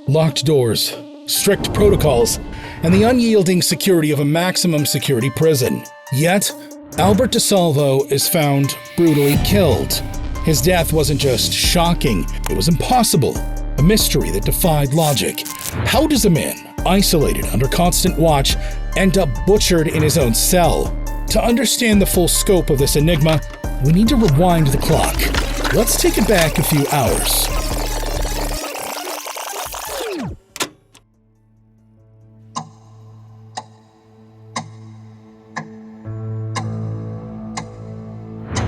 locked doors, strict protocols, and the unyielding security of a maximum security prison. Yet, Albert DeSalvo is found brutally killed. His death wasn't just shocking, it was impossible, a mystery that defied logic. How does a man, isolated under constant watch, end up butchered in his own cell? To understand the full scope of this enigma, we need to rewind the clock. Let's take it back a few hours.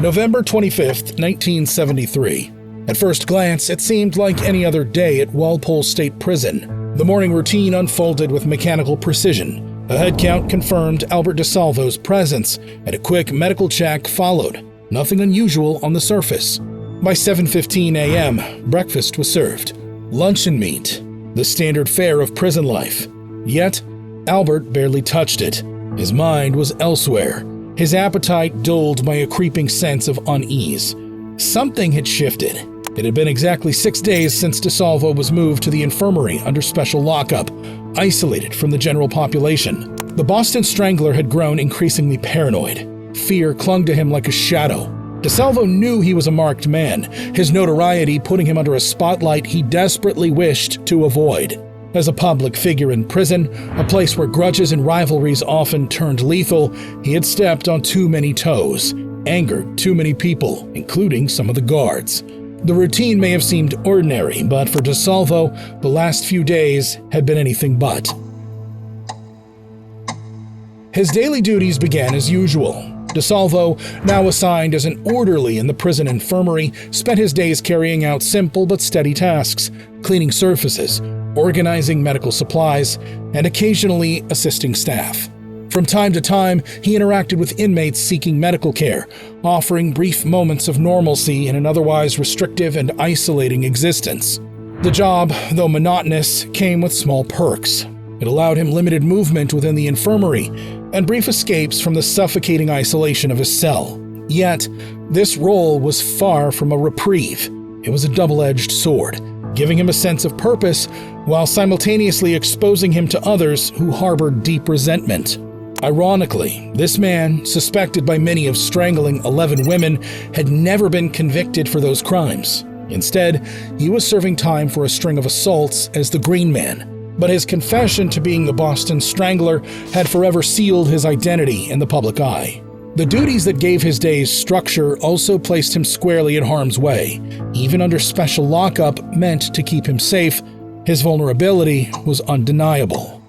November 25th, 1973. At first glance, it seemed like any other day at Walpole State Prison. The morning routine unfolded with mechanical precision. A head count confirmed Albert DeSalvo's presence, and a quick medical check followed. Nothing unusual on the surface. By 7:15 a.m., breakfast was served. Luncheon meat, the standard fare of prison life. Yet, Albert barely touched it. His mind was elsewhere. His appetite dulled by a creeping sense of unease. Something had shifted. It had been exactly 6 days since DeSalvo was moved to the infirmary under special lockup, isolated from the general population. The Boston Strangler had grown increasingly paranoid. Fear clung to him like a shadow. DeSalvo knew he was a marked man, his notoriety putting him under a spotlight he desperately wished to avoid. As a public figure in prison, a place where grudges and rivalries often turned lethal, he had stepped on too many toes, angered too many people, including some of the guards. The routine may have seemed ordinary, but for DeSalvo, the last few days had been anything but. His daily duties began as usual. DeSalvo, now assigned as an orderly in the prison infirmary, spent his days carrying out simple but steady tasks, cleaning surfaces, organizing medical supplies, and occasionally assisting staff. From time to time, he interacted with inmates seeking medical care, offering brief moments of normalcy in an otherwise restrictive and isolating existence. The job, though monotonous, came with small perks. It allowed him limited movement within the infirmary and brief escapes from the suffocating isolation of his cell. Yet, this role was far from a reprieve. It was a double-edged sword, giving him a sense of purpose while simultaneously exposing him to others who harbored deep resentment. Ironically, this man, suspected by many of strangling 11 women, had never been convicted for those crimes. Instead, he was serving time for a string of assaults as the Green Man. But his confession to being the Boston Strangler had forever sealed his identity in the public eye. The duties that gave his days structure also placed him squarely in harm's way. Even under special lockup meant to keep him safe, his vulnerability was undeniable.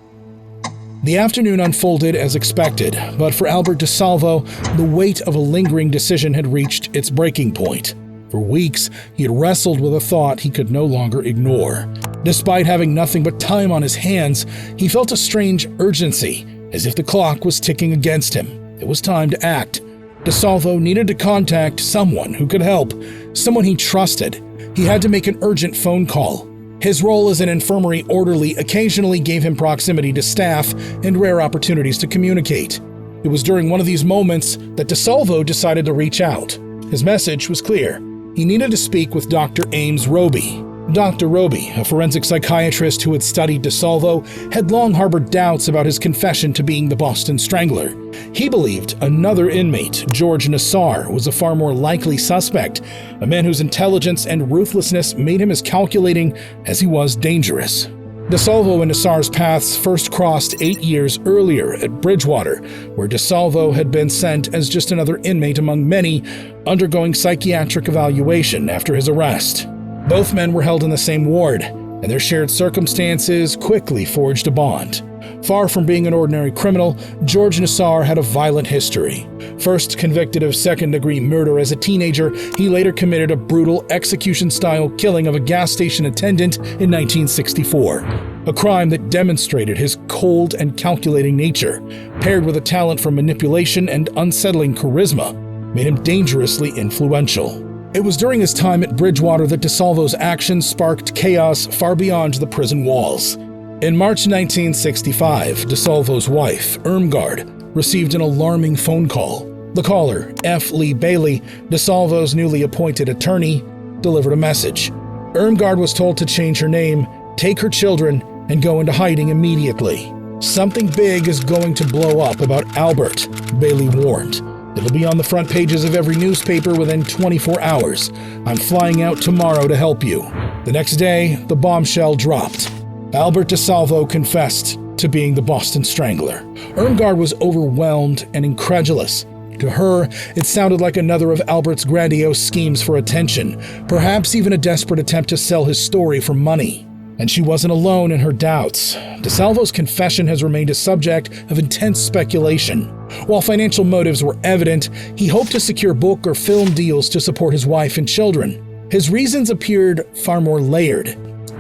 The afternoon unfolded as expected, but for Albert DeSalvo, the weight of a lingering decision had reached its breaking point. For weeks, he had wrestled with a thought he could no longer ignore. Despite having nothing but time on his hands, he felt a strange urgency, as if the clock was ticking against him. It was time to act. DeSalvo needed to contact someone who could help, someone he trusted. He had to make an urgent phone call. His role as an infirmary orderly occasionally gave him proximity to staff and rare opportunities to communicate. It was during one of these moments that DeSalvo decided to reach out. His message was clear. He needed to speak with Dr. Ames Roby. Dr. Roby, a forensic psychiatrist who had studied DeSalvo, had long harbored doubts about his confession to being the Boston Strangler. He believed another inmate, George Nassar, was a far more likely suspect, a man whose intelligence and ruthlessness made him as calculating as he was dangerous. DeSalvo and Nassar's paths first crossed 8 years earlier at Bridgewater, where DeSalvo had been sent as just another inmate among many undergoing psychiatric evaluation after his arrest. Both men were held in the same ward, and their shared circumstances quickly forged a bond. Far from being an ordinary criminal, George Nassar had a violent history. First convicted of second-degree murder as a teenager, he later committed a brutal execution-style killing of a gas station attendant in 1964, a crime that demonstrated his cold and calculating nature, paired with a talent for manipulation and unsettling charisma, made him dangerously influential. It was during his time at Bridgewater that DeSalvo's actions sparked chaos far beyond the prison walls. In March 1965, DeSalvo's wife, Irmgard, received an alarming phone call. The caller, F. Lee Bailey, DeSalvo's newly appointed attorney, delivered a message. Irmgard was told to change her name take her children, and go into hiding immediately. Something big is going to blow up about Albert, Bailey warned. It'll be on the front pages of every newspaper within 24 hours. I'm flying out tomorrow to help you. The next day, the bombshell dropped. Albert DeSalvo confessed to being the Boston Strangler. Irmgard was overwhelmed and incredulous. To her, it sounded like another of Albert's grandiose schemes for attention, perhaps even a desperate attempt to sell his story for money. And she wasn't alone in her doubts. DeSalvo's confession has remained a subject of intense speculation. While financial motives were evident, he hoped to secure book or film deals to support his wife and children. His reasons appeared far more layered.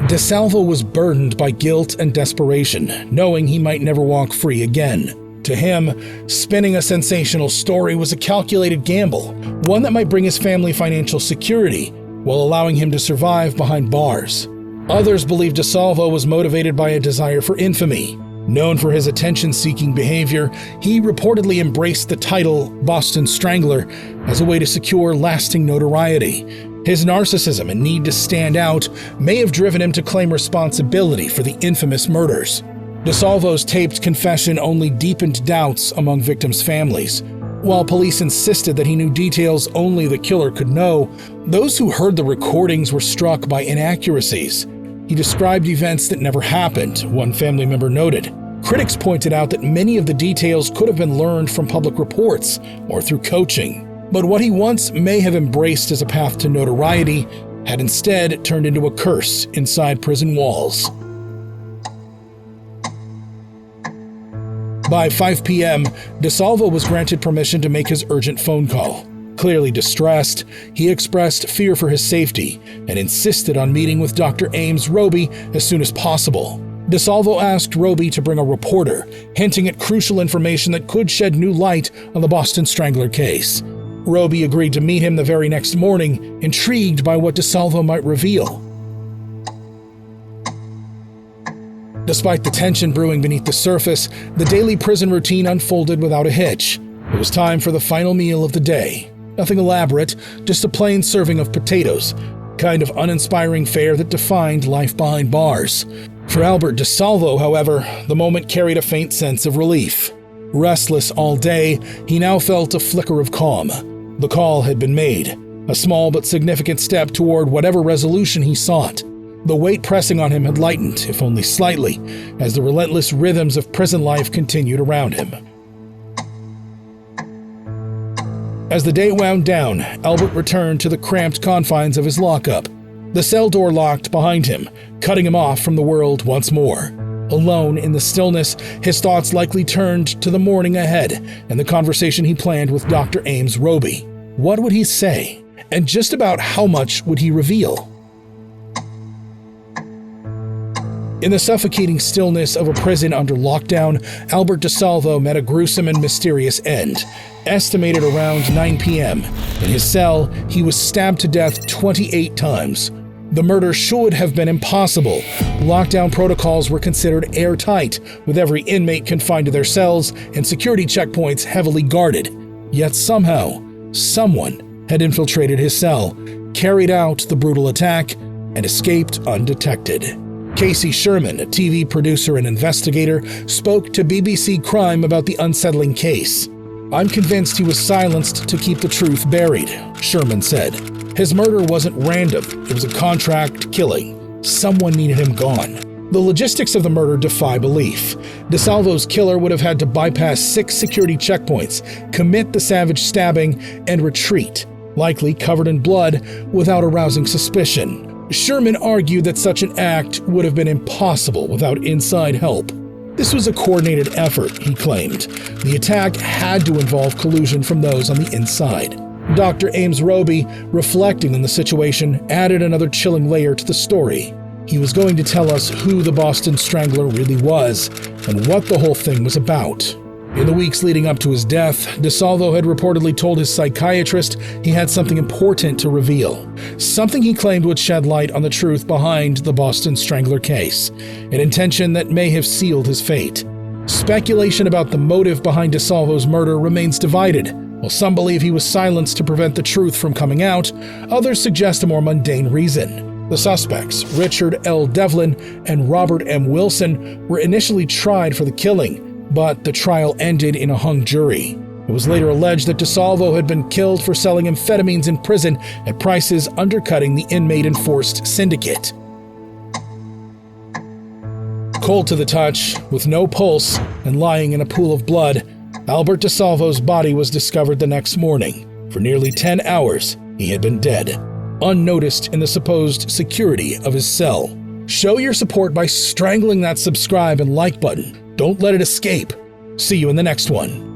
DeSalvo was burdened by guilt and desperation, knowing he might never walk free again. To him, spinning a sensational story was a calculated gamble, one that might bring his family financial security while allowing him to survive behind bars. Others believed DeSalvo was motivated by a desire for infamy. Known for his attention-seeking behavior, he reportedly embraced the title Boston Strangler as a way to secure lasting notoriety. His narcissism and need to stand out may have driven him to claim responsibility for the infamous murders. DeSalvo's taped confession only deepened doubts among victims' families. While police insisted that he knew details only the killer could know, those who heard the recordings were struck by inaccuracies. He described events that never happened, one family member noted. Critics pointed out that many of the details could have been learned from public reports or through coaching. But what he once may have embraced as a path to notoriety had instead turned into a curse inside prison walls. By 5 p.m., DeSalvo was granted permission to make his urgent phone call. Clearly distressed, he expressed fear for his safety and insisted on meeting with Dr. Ames Roby as soon as possible. DeSalvo asked Roby to bring a reporter, hinting at crucial information that could shed new light on the Boston Strangler case. Roby agreed to meet him the very next morning, intrigued by what DeSalvo might reveal. Despite the tension brewing beneath the surface, the daily prison routine unfolded without a hitch. It was time for the final meal of the day. Nothing elaborate, just a plain serving of potatoes, kind of uninspiring fare that defined life behind bars. For Albert DeSalvo, however, the moment carried a faint sense of relief. Restless all day, he now felt a flicker of calm. The call had been made, a small but significant step toward whatever resolution he sought. The weight pressing on him had lightened, if only slightly, as the relentless rhythms of prison life continued around him. As the day wound down, Albert returned to the cramped confines of his lockup. The cell door locked behind him, cutting him off from the world once more. Alone in the stillness, his thoughts likely turned to the morning ahead and the conversation he planned with Dr. Ames Roby. What would he say? And just about how much would he reveal? In the suffocating stillness of a prison under lockdown, Albert DeSalvo met a gruesome and mysterious end. Estimated around 9 p.m. In his cell, he was stabbed to death 28 times. The murder should have been impossible. Lockdown protocols were considered airtight, with every inmate confined to their cells and security checkpoints heavily guarded. Yet somehow, someone had infiltrated his cell, carried out the brutal attack, and escaped undetected. Casey Sherman, a TV producer and investigator, spoke to BBC Crime about the unsettling case. "I'm convinced he was silenced to keep the truth buried," Sherman said. "His murder wasn't random, it was a contract killing. Someone needed him gone." The logistics of the murder defy belief. DeSalvo's killer would have had to bypass 6 security checkpoints, commit the savage stabbing, and retreat, likely covered in blood, without arousing suspicion. Sherman argued that such an act would have been impossible without inside help. This was a coordinated effort, he claimed. The attack had to involve collusion from those on the inside. Dr. Ames Roby, reflecting on the situation, added another chilling layer to the story. He was going to tell us who the Boston Strangler really was and what the whole thing was about. In the weeks leading up to his death, DeSalvo had reportedly told his psychiatrist he had something important to reveal, something he claimed would shed light on the truth behind the Boston Strangler case, an intention that may have sealed his fate. Speculation about the motive behind DeSalvo's murder remains divided. While some believe he was silenced to prevent the truth from coming out, others suggest a more mundane reason. The suspects, Richard L. Devlin and Robert M. Wilson, were initially tried for the killing, but the trial ended in a hung jury. It was later alleged that DeSalvo had been killed for selling amphetamines in prison at prices undercutting the inmate-enforced syndicate. Cold to the touch, with no pulse, and lying in a pool of blood, Albert DeSalvo's body was discovered the next morning. For nearly 10 hours, he had been dead, unnoticed in the supposed security of his cell. Show your support by strangling that subscribe and like button. Don't let it escape. See you in the next one.